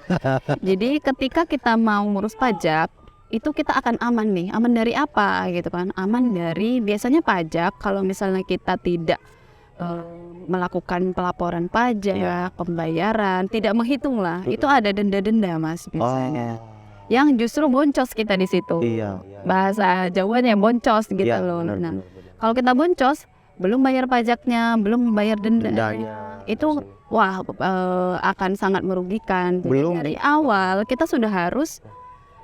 Jadi ketika kita mau ngurus pajak, itu kita akan aman nih. Aman dari apa gitu kan? Aman dari biasanya pajak kalau misalnya kita tidak melakukan pelaporan pajak, pembayaran, tidak menghitung lah, itu ada denda-denda Mas biasanya. Yang justru boncos kita di situ. Iya. Bahasa Jawanya boncos gitu loh. Nah, kalau kita boncos, belum bayar pajaknya, belum bayar dendanya, itu wah akan sangat merugikan. Jadi Belum dari awal kita sudah harus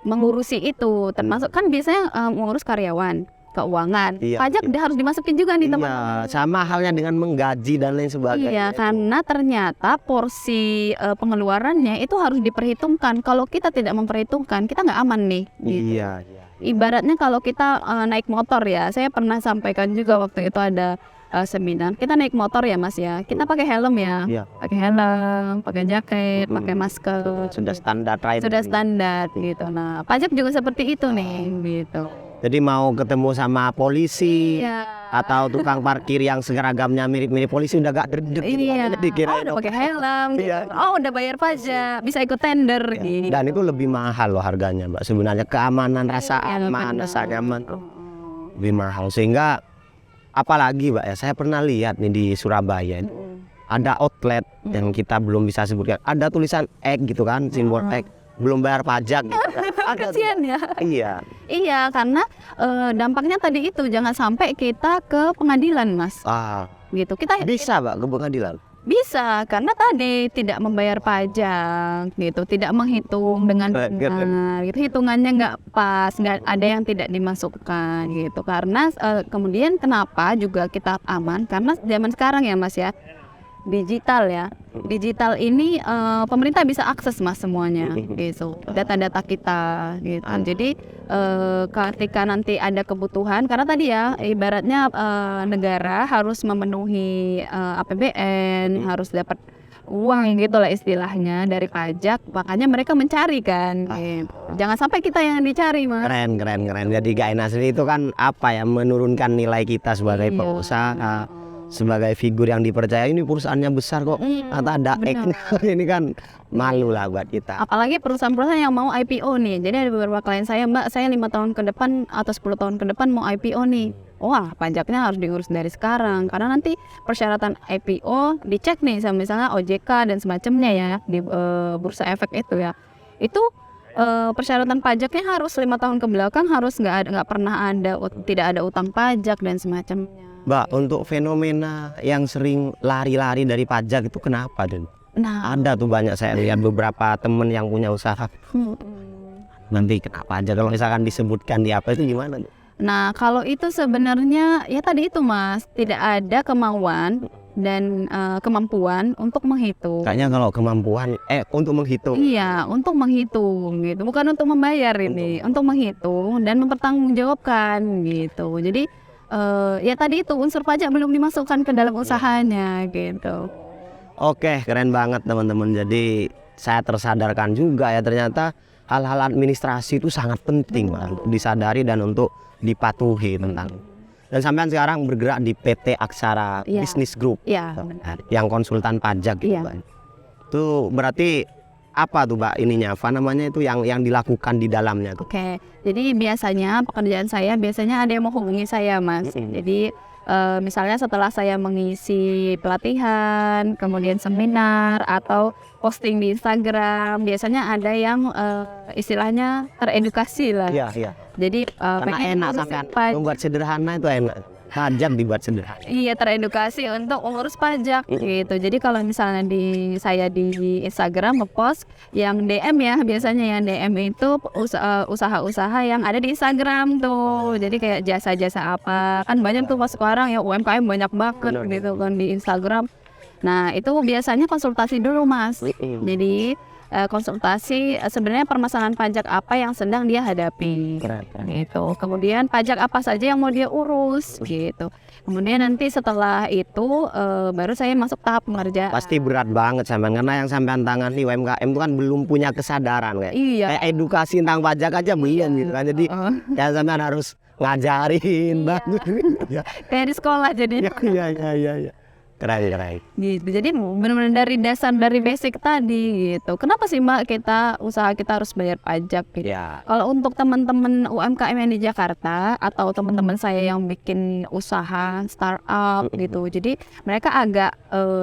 mengurusi itu, termasuk kan biasanya mengurus karyawan, keuangan, pajak harus dimasukin juga nih teman-teman. Sama halnya dengan menggaji dan lain sebagainya. Iya, karena ternyata porsi pengeluarannya itu harus diperhitungkan. Kalau kita tidak memperhitungkan, kita nggak aman nih. Gitu. Iya. Ibaratnya kalau kita naik motor ya, saya pernah sampaikan juga waktu itu ada seminar. Kita naik motor ya Mas ya, kita pakai helm ya, pakai helm, pakai jaket, pakai masker. Sudah standar Sudah standar gitu. Nah, pajak juga seperti itu nih, gitu. Jadi mau ketemu sama polisi atau tukang parkir yang seragamnya mirip-mirip polisi udah gak deg-deg. Iya. Udah pakai helm. Gitu. Udah bayar pajak, bisa ikut tender. Gitu. Dan itu lebih mahal loh harganya, Mbak. Sebenarnya keamanan, rasa aman, rasa nyaman lebih mahal. Sehingga apalagi Mbak ya, saya pernah lihat nih di Surabaya ada outlet yang kita belum bisa sebutkan. Ada tulisan X gitu kan, simbol X. Belum bayar pajak gitu. Kasian ya. Iya, karena dampaknya tadi itu jangan sampai kita ke pengadilan Mas. Gitu. Kita bisa Mbak ke pengadilan. Bisa, karena tadi tidak membayar pajak, gitu, tidak menghitung dengan benar, gitu, hitungannya nggak pas, nggak ada yang tidak dimasukkan, gitu. Karena kemudian kenapa juga kita aman? Karena zaman sekarang ya Mas ya, digital ya, digital ini pemerintah bisa akses Mas semuanya, gitu, data-data kita, gitu. Jadi ketika nanti ada kebutuhan, karena tadi ya ibaratnya negara harus memenuhi APBN, harus dapat uang gitu lah istilahnya dari pajak, makanya mereka mencari kan, gitu. Jangan sampai kita yang dicari Mas. Keren. Jadi GAIN Asri itu kan apa ya, menurunkan nilai kita sebagai pengusaha. Sebagai figur yang dipercaya, ini perusahaannya besar kok, atau ada ini kan malu lah buat kita. Apalagi perusahaan-perusahaan yang mau IPO nih. Jadi ada beberapa klien saya, Mbak, saya 5 tahun ke depan atau 10 tahun ke depan mau IPO nih. Wah, pajaknya harus diurus dari sekarang, karena nanti persyaratan IPO dicek nih sama misalnya OJK dan semacamnya ya di bursa efek itu ya. Itu persyaratan pajaknya harus 5 tahun ke belakang harus nggak pernah ada, tidak ada utang pajak dan semacamnya. Mbak, untuk fenomena yang sering lari-lari dari pajak itu kenapa Den? Nah, ada tuh banyak saya lihat beberapa temen yang punya usaha. Nanti kena pajak kalau misalkan disebutkan di apa itu gimana? Nah, kalau itu sebenarnya ya tadi itu Mas, tidak ada kemauan dan kemampuan untuk menghitung. Kayaknya kalau kemampuan untuk menghitung. Iya, untuk menghitung gitu, bukan untuk membayar ini, untuk menghitung dan mempertanggungjawabkan gitu. Jadi ya tadi itu unsur pajak belum dimasukkan ke dalam usahanya gitu. Oke, keren banget teman-teman. Jadi saya tersadarkan juga ya ternyata hal-hal administrasi itu sangat penting untuk disadari dan untuk dipatuhi tentang. Dan sampean sekarang bergerak di PT Aksara Business Group, yang konsultan pajak gitu, Mbak. Itu berarti apa tuh Mbak ininya, apa namanya itu yang dilakukan di dalamnya tuh? Oke, jadi biasanya pekerjaan saya biasanya ada yang mau hubungi saya Mas. Jadi misalnya setelah saya mengisi pelatihan, kemudian seminar atau posting di Instagram, biasanya ada yang istilahnya teredukasi lah. Iya. Jadi karena enak sampean membuat sederhana itu enak. Pajak dibuat sederhana. Iya, teredukasi untuk mengurus pajak gitu. Jadi kalau misalnya saya di Instagram ngepost yang DM ya, biasanya yang DM itu usaha-usaha yang ada di Instagram tuh. Jadi kayak jasa-jasa apa, kan banyak tuh pas sekarang ya UMKM banyak banget gitu kan di Instagram. Nah, itu biasanya konsultasi dulu Mas. Jadi konsultasi sebenarnya permasalahan pajak apa yang sedang dia hadapi gitu. Kemudian pajak apa saja yang mau dia urus gitu. Kemudian nanti setelah itu baru saya masuk tahap pengerjaan. Pasti berat banget sampean karena yang sampean tangani UMKM itu kan belum punya kesadaran kayak. Kayak edukasi tentang pajak aja belum gitu kan. Jadi ya sampean harus ngajarin banget. Kayak di sekolah jadi. Iya. Keren. gitu. Jadi benar-benar dari dasar, dari basic tadi gitu. Kenapa sih Mbak usaha kita harus bayar pajak gitu? Ya. Kalau untuk teman-teman UMKM yang di Jakarta atau teman-teman saya yang bikin usaha startup gitu, jadi mereka agak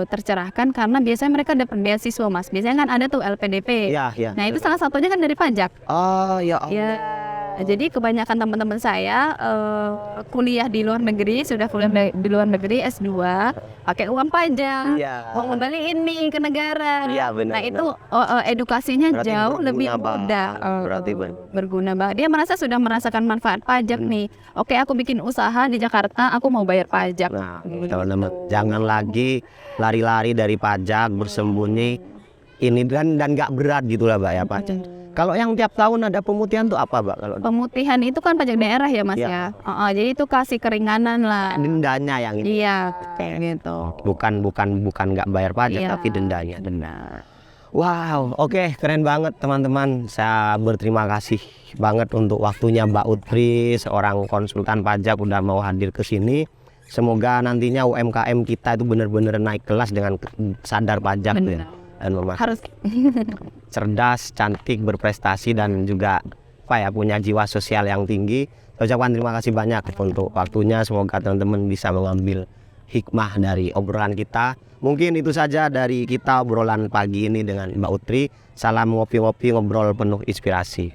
tercerahkan karena biasanya mereka dapat beasiswa Mas. Biasanya kan ada tuh LPDP. Ya. Nah itu salah satunya kan dari pajak. Oh ya. Ya, jadi kebanyakan teman-teman saya kuliah di luar negeri, sudah kuliah di luar negeri S2, pakai uang pajak, Iya. mau ngembaliin nih ke negara. Iya, benar, Nah itu edukasinya Berarti jauh berguna, lebih Bang. mudah. Berarti Berguna banget. Dia merasa sudah merasakan manfaat pajak nih. Oke, aku bikin usaha di Jakarta, aku mau bayar pajak. Nah, teman-teman, jangan lagi lari-lari dari pajak, bersembunyi. Ini dan nggak berat gitulah, Mbak ya pajak. Kalau yang tiap tahun ada pemutihan tuh apa, Mbak? Kalau Pemutihan itu kan pajak daerah ya Mas Iya. ya. Jadi itu kasih keringanan lah. dendanya yang ini, Iya, gitu. bukan nggak bayar pajak, Iya. tapi dendanya. Benar. Wow, oke, keren banget teman-teman. Saya berterima kasih banget untuk waktunya Mbak Utri, seorang konsultan pajak udah mau hadir ke sini. Semoga nantinya UMKM kita itu benar-benar naik kelas dengan sadar pajak tuh ya. Benar. Dan Harus cerdas, cantik, berprestasi dan juga punya jiwa sosial yang tinggi. Saya ucapkan terima kasih banyak untuk waktunya. Semoga teman-teman bisa mengambil hikmah dari obrolan kita. Mungkin itu saja dari kita obrolan pagi ini dengan Mbak Utri. Salam ngopi-ngopi, ngobrol penuh inspirasi.